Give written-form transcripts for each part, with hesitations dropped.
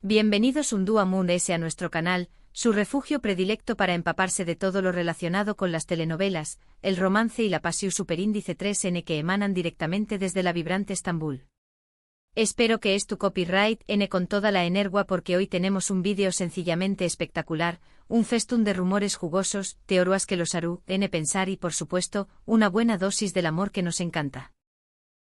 Bienvenidos un día Moon S a nuestro canal, su refugio predilecto para empaparse de todo lo relacionado con las telenovelas, el romance y la pasión superíndice 3N que emanan directamente desde la vibrante Estambul. Espero que es tu copyright N con toda la energía porque hoy tenemos un vídeo sencillamente espectacular, un festún de rumores jugosos, teorías que los harú N pensar y por supuesto, una buena dosis del amor que nos encanta.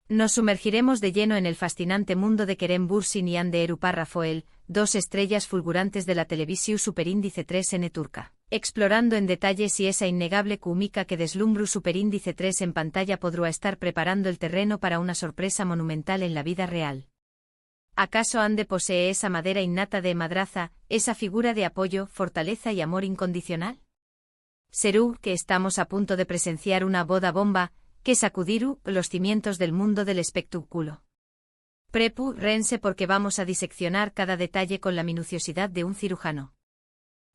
Nos sumergiremos de lleno en el fascinante mundo de Kerem Bürsin y Hande Erupar Rafael, dos estrellas fulgurantes de la televisión superíndice 3N turca, explorando en detalle si esa innegable química que deslumbru superíndice 3 en pantalla podrá estar preparando el terreno para una sorpresa monumental en la vida real. ¿Acaso Hande posee esa madera innata de madraza, esa figura de apoyo, fortaleza y amor incondicional? ¿Serú que estamos a punto de presenciar una boda bomba que sacudiru los cimientos del mundo del espectáculo? Rense porque vamos a diseccionar cada detalle con la minuciosidad de un cirujano.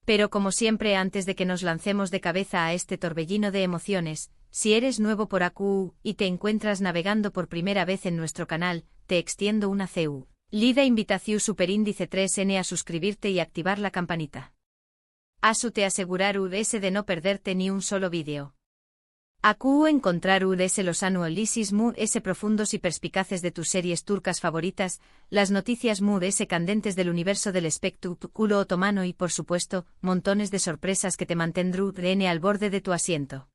Pero como siempre, antes de que nos lancemos de cabeza a este torbellino de emociones, si eres nuevo por AQ y te encuentras navegando por primera vez en nuestro canal, te extiendo una CU. Lida invitación superíndice 3N a suscribirte y activar la campanita. Asu te asegurar UDS de no perderte ni un solo vídeo. AQ encontrar UDS los anualisis Mood S profundos y perspicaces de tus series turcas favoritas, las noticias Mood S candentes del universo del espectáculo otomano y por supuesto, montones de sorpresas que te mantendrán al borde de tu asiento.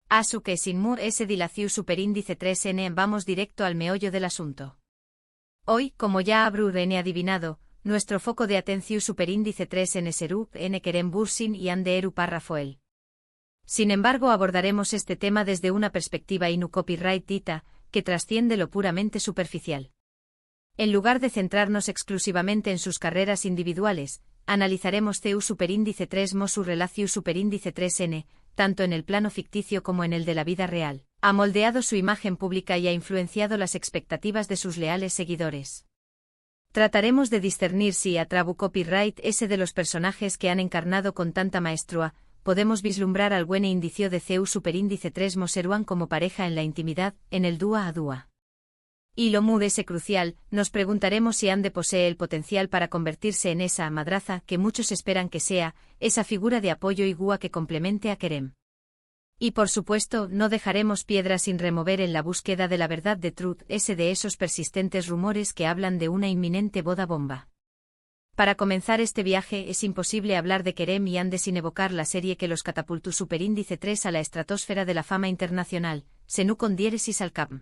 Asu que sin Mood S dilación superíndice 3N vamos directo al meollo del asunto. Hoy, como ya habrán adivinado, nuestro foco de atención superíndice 3N serú N Kerem Bürsin y Hande Erupar Rafael. Sin embargo, abordaremos este tema desde una perspectiva inu copyright dita, que trasciende lo puramente superficial. En lugar de centrarnos exclusivamente en sus carreras individuales, analizaremos CU superíndice 3 mo su relación superíndice 3N, tanto en el plano ficticio como en el de la vida real, ha moldeado su imagen pública y ha influenciado las expectativas de sus leales seguidores. Trataremos de discernir si a trabu copyright ese de los personajes que han encarnado con tanta maestría, podemos vislumbrar al buen indicio de CU superíndice 3 Moseruan como pareja en la intimidad, en el dúa a dúa. Y lo Mood S crucial, nos preguntaremos si Hande posee el potencial para convertirse en esa madraza que muchos esperan que sea, esa figura de apoyo y gua que complemente a Kerem. Y por supuesto, no dejaremos piedra sin remover en la búsqueda de la verdad de Truth S de esos persistentes rumores que hablan de una inminente boda bomba. Para comenzar este viaje es imposible hablar de Kerem y Hande sin evocar la serie que los catapultó superíndice 3 a la estratosfera de la fama internacional, Senú con diéresis al Capm.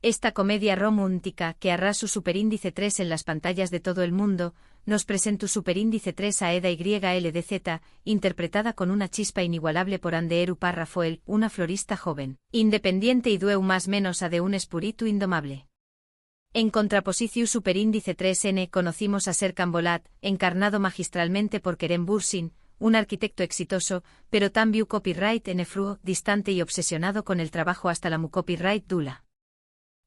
Esta comedia romántica que arrasó superíndice 3 en las pantallas de todo el mundo, nos presentó superíndice 3 a Eda YLDZ, interpretada con una chispa inigualable por Hande Erupar Rafael, una florista joven, independiente y dueu más menos a de un espíritu indomable. En contraposición superíndice 3N conocimos a Serkan Bolat, encarnado magistralmente por Kerem Bürsin, un arquitecto exitoso, pero también copyright nefruo, distante y obsesionado con el trabajo hasta la mu copyright dula.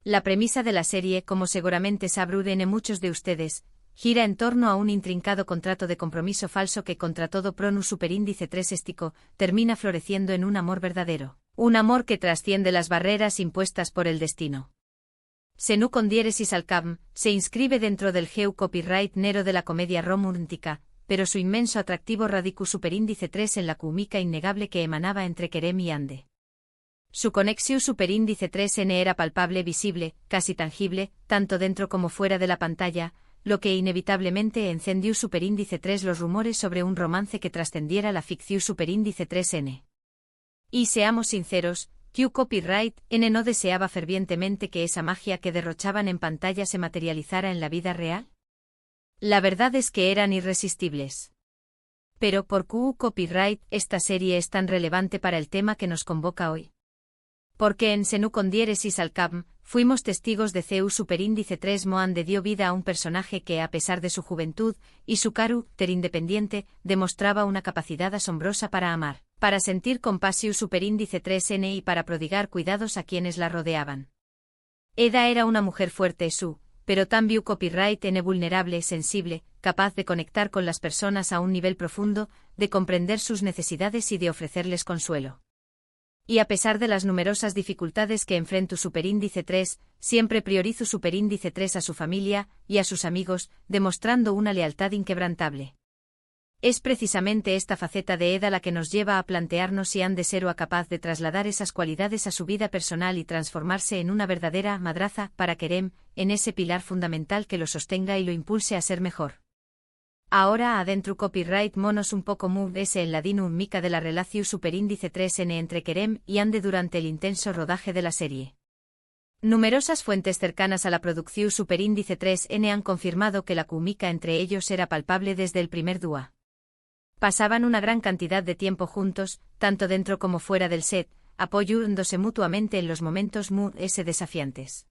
La premisa de la serie, como seguramente sabrán muchos de ustedes, gira en torno a un intrincado contrato de compromiso falso que contra todo pronus superíndice 3 estico, termina floreciendo en un amor verdadero, un amor que trasciende las barreras impuestas por el destino. Senú con diéresis al Capm, se inscribe dentro del geu copyright nero de la comedia romántica, pero su inmenso atractivo radicó superíndice 3 en la química innegable que emanaba entre Kerem y Hande. Su conexión superíndice 3N era palpable, visible, casi tangible, tanto dentro como fuera de la pantalla, lo que inevitablemente encendió superíndice 3 los rumores sobre un romance que trascendiera la ficción superíndice 3N. Y seamos sinceros, Q Copyright N no deseaba fervientemente que esa magia que derrochaban en pantalla se materializara en la vida real. La verdad es que eran irresistibles. Pero por Q Copyright esta serie es tan relevante para el tema que nos convoca hoy. Porque en Senú con diéresis al Capm, fuimos testigos de CU superíndice 3 mo Hande dio vida a un personaje que a pesar de su juventud y su carácter independiente, demostraba una capacidad asombrosa para amar, para sentir compasión superíndice 3N y para prodigar cuidados a quienes la rodeaban. Eda era una mujer fuerte pero también copyright N vulnerable, sensible, capaz de conectar con las personas a un nivel profundo, de comprender sus necesidades y de ofrecerles consuelo. Y a pesar de las numerosas dificultades que enfrenta superíndice 3, siempre prioriza superíndice 3 a su familia y a sus amigos, demostrando una lealtad inquebrantable. Es precisamente esta faceta de Eda la que nos lleva a plantearnos si Ande será capaz de trasladar esas cualidades a su vida personal y transformarse en una verdadera madraza para Kerem, en ese pilar fundamental que lo sostenga y lo impulse a ser mejor. Ahora adentro copyright monos un poco mood ese en la dinámica de la relación superíndice 3N entre Kerem y Ande durante el intenso rodaje de la serie. Numerosas fuentes cercanas a la producción superíndice 3N han confirmado que la química entre ellos era palpable desde el primer dúo. Pasaban una gran cantidad de tiempo juntos, tanto dentro como fuera del set, apoyándose mutuamente en los momentos mood ese desafiantes.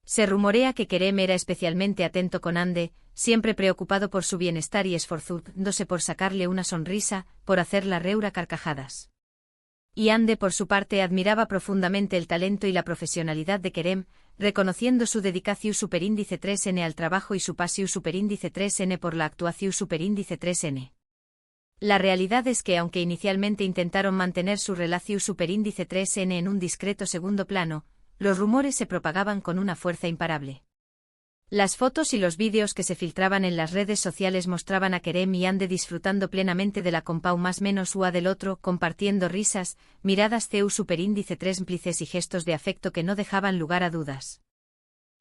Se rumorea que Kerem era especialmente atento con Ande, siempre preocupado por su bienestar y esforzándose por sacarle una sonrisa, por hacerla reír a carcajadas. Y Ande por su parte admiraba profundamente el talento y la profesionalidad de Kerem, reconociendo su dedicación superíndice 3N al trabajo y su pasión superíndice 3N por la actuación superíndice 3N. La realidad es que aunque inicialmente intentaron mantener su relación superíndice 3N en un discreto segundo plano, los rumores se propagaban con una fuerza imparable. Las fotos y los vídeos que se filtraban en las redes sociales mostraban a Kerem y Ande disfrutando plenamente de la compau más menos ua del otro, compartiendo risas, miradas CU superíndice 3 cómplices y gestos de afecto que no dejaban lugar a dudas.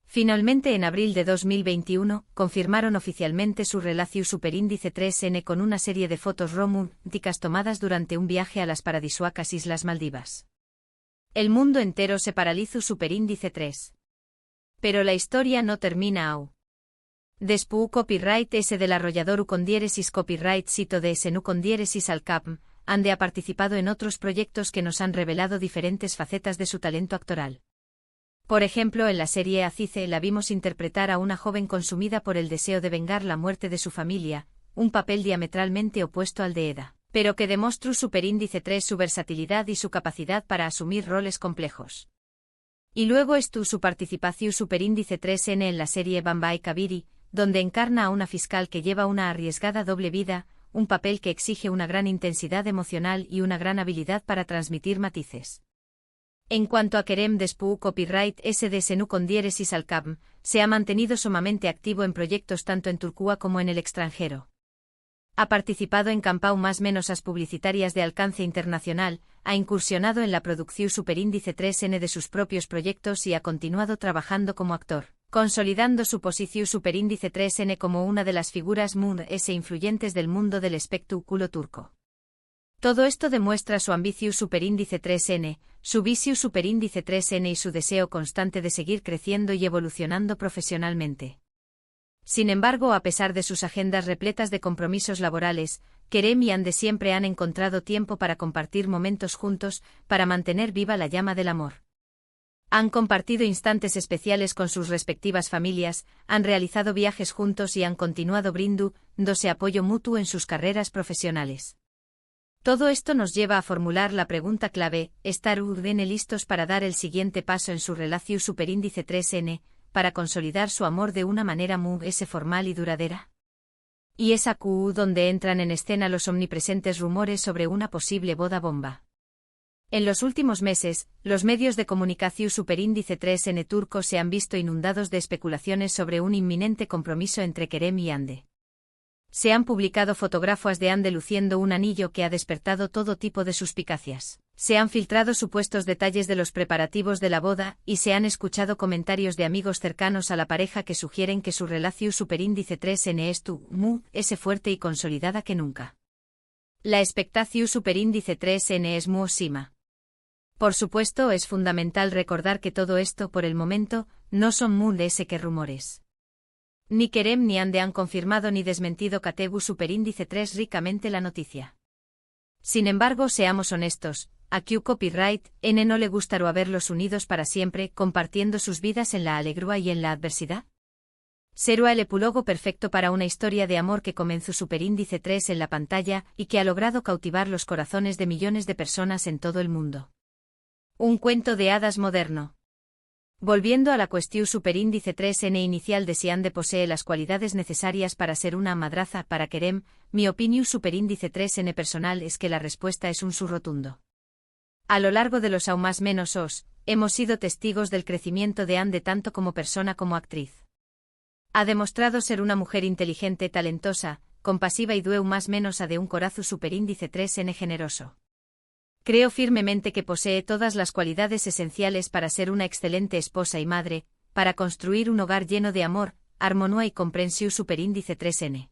Finalmente en abril de 2021, confirmaron oficialmente su relación superíndice 3N con una serie de fotos románticas tomadas durante un viaje a las paradisíacas Islas Maldivas. El mundo entero se paralizó superíndice 3. Pero la historia no termina aún. Después copyright ese del arrollador con diéresis copyright cito de ese nu con diéresis al cap, Ande ha participado en otros proyectos que nos han revelado diferentes facetas de su talento actoral. Por ejemplo, en la serie Azize la vimos interpretar a una joven consumida por el deseo de vengar la muerte de su familia, un papel diametralmente opuesto al de Eda, pero que demostró superíndice 3 su versatilidad y su capacidad para asumir roles complejos. Y luego estuvo su participación superíndice 3N en la serie Bambai Kabiri, donde encarna a una fiscal que lleva una arriesgada doble vida, un papel que exige una gran intensidad emocional y una gran habilidad para transmitir matices. En cuanto a Kerem después copyright SD Senu con diéresis al cap, se ha mantenido sumamente activo en proyectos tanto en Turquía como en el extranjero. Ha participado en campau más menosas publicitarias de alcance internacional, ha incursionado en la producción superíndice 3N de sus propios proyectos y ha continuado trabajando como actor, consolidando su posición superíndice 3N como una de las figuras mood S influyentes del mundo del espectáculo turco. Todo esto demuestra su ambición superíndice 3N, su visión superíndice 3N y su deseo constante de seguir creciendo y evolucionando profesionalmente. Sin embargo, a pesar de sus agendas repletas de compromisos laborales, Kerem y Ande siempre han encontrado tiempo para compartir momentos juntos, para mantener viva la llama del amor. Han compartido instantes especiales con sus respectivas familias, han realizado viajes juntos y han continuado brindándose apoyo mutuo en sus carreras profesionales. Todo esto nos lleva a formular la pregunta clave: ¿estar Urdene listos para dar el siguiente paso en su relación superíndice 3N, para consolidar su amor de una manera muy formal y duradera? Y es aquí donde entran en escena los omnipresentes rumores sobre una posible boda bomba. En los últimos meses, los medios de comunicación superíndice 3N turcos se han visto inundados de especulaciones sobre un inminente compromiso entre Kerem y Ande. Se han publicado fotografías de Ande luciendo un anillo que ha despertado todo tipo de suspicacias. Se han filtrado supuestos detalles de los preparativos de la boda y se han escuchado comentarios de amigos cercanos a la pareja que sugieren que su relación superíndice 3N es fuerte y consolidada que nunca. La expectación superíndice 3N es muosima. Por supuesto, es fundamental recordar que todo esto por el momento no son que rumores. Ni Kerem ni Ande han confirmado ni desmentido Kategu superíndice 3 ricamente la noticia. Sin embargo, seamos honestos, a Q Copyright N no le gustaría verlos unidos para siempre, compartiendo sus vidas en la alegría y en la adversidad. Será el epílogo perfecto para una historia de amor que comenzó superíndice 3 en la pantalla y que ha logrado cautivar los corazones de millones de personas en todo el mundo. Un cuento de hadas moderno. Volviendo a la cuestión superíndice 3N inicial de si Ande posee las cualidades necesarias para ser una madraza para Kerem, mi opinión superíndice 3N personal es que la respuesta es un sí rotundo. A lo largo de los aún más menos os, hemos sido testigos del crecimiento de Ande tanto como persona como actriz. Ha demostrado ser una mujer inteligente, talentosa, compasiva y dueu más menos a de un corazu superíndice 3N generoso. Creo firmemente que posee todas las cualidades esenciales para ser una excelente esposa y madre, para construir un hogar lleno de amor, armonía y comprensión superíndice 3N.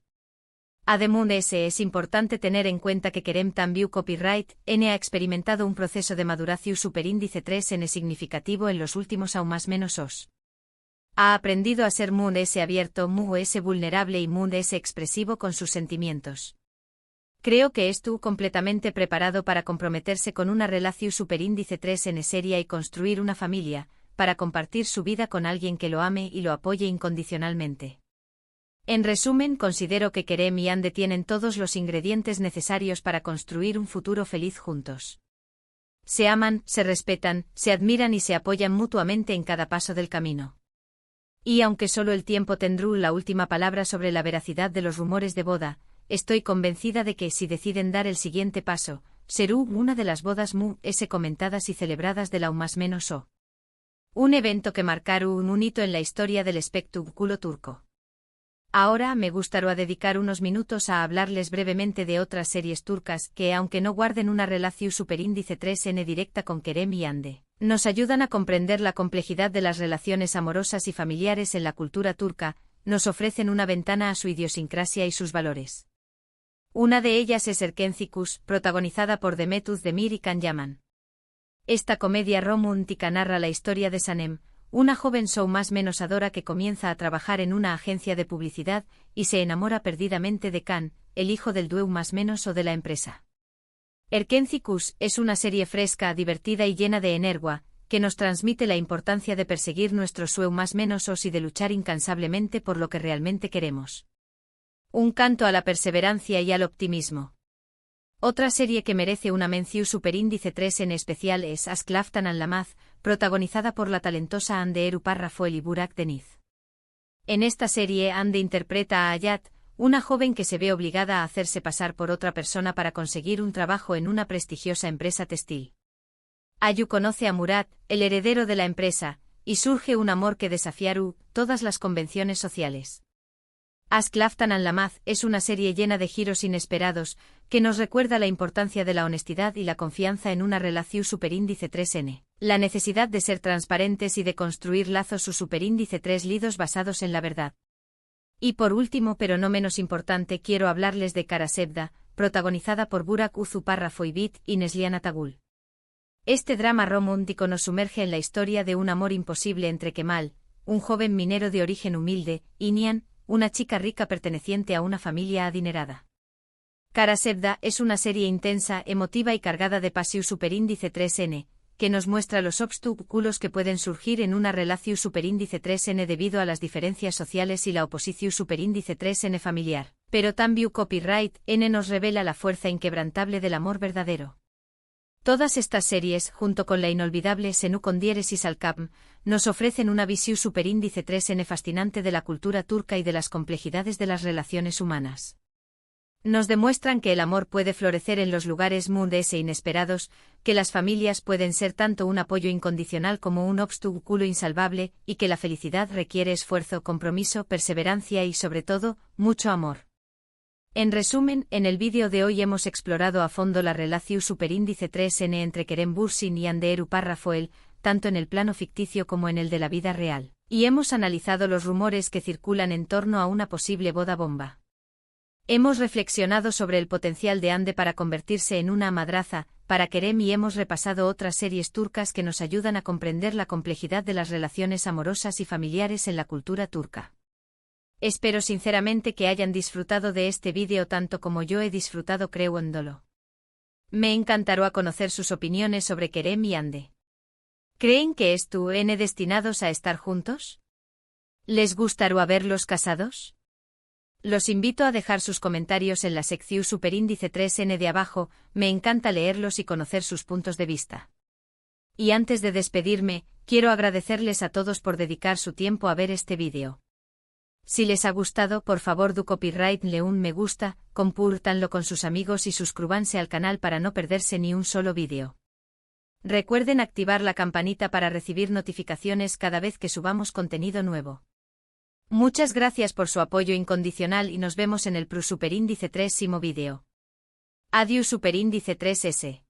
Además es importante tener en cuenta que Kerem También Copyright N ha experimentado un proceso de maduración superíndice 3N significativo en los últimos aún más menos os. Ha aprendido a ser muy abierto, muy vulnerable y muy expresivo con sus sentimientos. Creo que estuvo completamente preparado para comprometerse con una relación superíndice 3N seria y construir una familia, para compartir su vida con alguien que lo ame y lo apoye incondicionalmente. En resumen, considero que Kerem y Ande tienen todos los ingredientes necesarios para construir un futuro feliz juntos. Se aman, se respetan, se admiran y se apoyan mutuamente en cada paso del camino. Y aunque solo el tiempo tendrá la última palabra sobre la veracidad de los rumores de boda, estoy convencida de que si deciden dar el siguiente paso, será una de las bodas comentadas y celebradas de la más menos o. Un evento que marcará un hito en la historia del espectáculo turco. Ahora me gustaría dedicar unos minutos a hablarles brevemente de otras series turcas que, aunque no guarden una relación superíndice 3N directa con Kerem y Ande, nos ayudan a comprender la complejidad de las relaciones amorosas y familiares en la cultura turca, nos ofrecen una ventana a su idiosincrasia y sus valores. Una de ellas es Erkencikus, protagonizada por Demet Özdemir y Can Yaman. Esta comedia romántica narra la historia de Sanem, una joven show más menos adora que comienza a trabajar en una agencia de publicidad y se enamora perdidamente de Can, el hijo del dueño más menos o de la empresa. Erkencikus es una serie fresca, divertida y llena de energía, que nos transmite la importancia de perseguir nuestros sueños más menos y de luchar incansablemente por lo que realmente queremos. Un canto a la perseverancia y al optimismo. Otra serie que merece una mención superíndice 3 en especial es Aşk Laftan Anlamaz, protagonizada por la talentosa Hande Erçel Rafael y Burak Deniz. En esta serie Hande interpreta a Hayat, una joven que se ve obligada a hacerse pasar por otra persona para conseguir un trabajo en una prestigiosa empresa textil. Ayu conoce a Murat, el heredero de la empresa, y surge un amor que desafiará todas las convenciones sociales. Aşk Laftan Anlamaz es una serie llena de giros inesperados, que nos recuerda la importancia de la honestidad y la confianza en una relación superíndice 3N, la necesidad de ser transparentes y de construir lazos superíndice 3 lidos basados en la verdad. Y por último pero no menos importante quiero hablarles de Kara Sevda, protagonizada por Burak Uzupárrafoybit y Neslihan Atagul. Este drama romántico nos sumerge en la historia de un amor imposible entre Kemal, un joven minero de origen humilde, y Nihan, una chica rica perteneciente a una familia adinerada. Kara Sevda es una serie intensa, emotiva y cargada de pasión superíndice 3N, que nos muestra los obstáculos que pueden surgir en una relación superíndice 3N debido a las diferencias sociales y la oposición superíndice 3N familiar. Pero también Copyright N nos revela la fuerza inquebrantable del amor verdadero. Todas estas series, junto con la inolvidable Senu con diéresis al Capm, nos ofrecen una visión superíndice 3N fascinante de la cultura turca y de las complejidades de las relaciones humanas. Nos demuestran que el amor puede florecer en los lugares mundes e inesperados, que las familias pueden ser tanto un apoyo incondicional como un obstáculo insalvable, y que la felicidad requiere esfuerzo, compromiso, perseverancia y, sobre todo, mucho amor. En resumen, en el vídeo de hoy hemos explorado a fondo la relación superíndice 3N entre Kerem Bürsin y Hande Erçel, tanto en el plano ficticio como en el de la vida real, y hemos analizado los rumores que circulan en torno a una posible boda bomba. Hemos reflexionado sobre el potencial de Hande para convertirse en una madraza para Kerem y hemos repasado otras series turcas que nos ayudan a comprender la complejidad de las relaciones amorosas y familiares en la cultura turca. Espero sinceramente que hayan disfrutado de este vídeo tanto como yo he disfrutado creándolo. Me encantará conocer sus opiniones sobre Kerem y Hande. ¿Creen que están destinados a estar juntos? ¿Les gustará verlos casados? Los invito a dejar sus comentarios en la sección superíndice 3N de abajo, me encanta leerlos y conocer sus puntos de vista. Y antes de despedirme, quiero agradecerles a todos por dedicar su tiempo a ver este vídeo. Si les ha gustado, por favor do copyright-le un me gusta, compártanlo con sus amigos y suscríbanse al canal para no perderse ni un solo vídeo. Recuerden activar la campanita para recibir notificaciones cada vez que subamos contenido nuevo. Muchas gracias por su apoyo incondicional y nos vemos en el próximo Superíndice 3 vídeo. Adiós Superíndice 3S.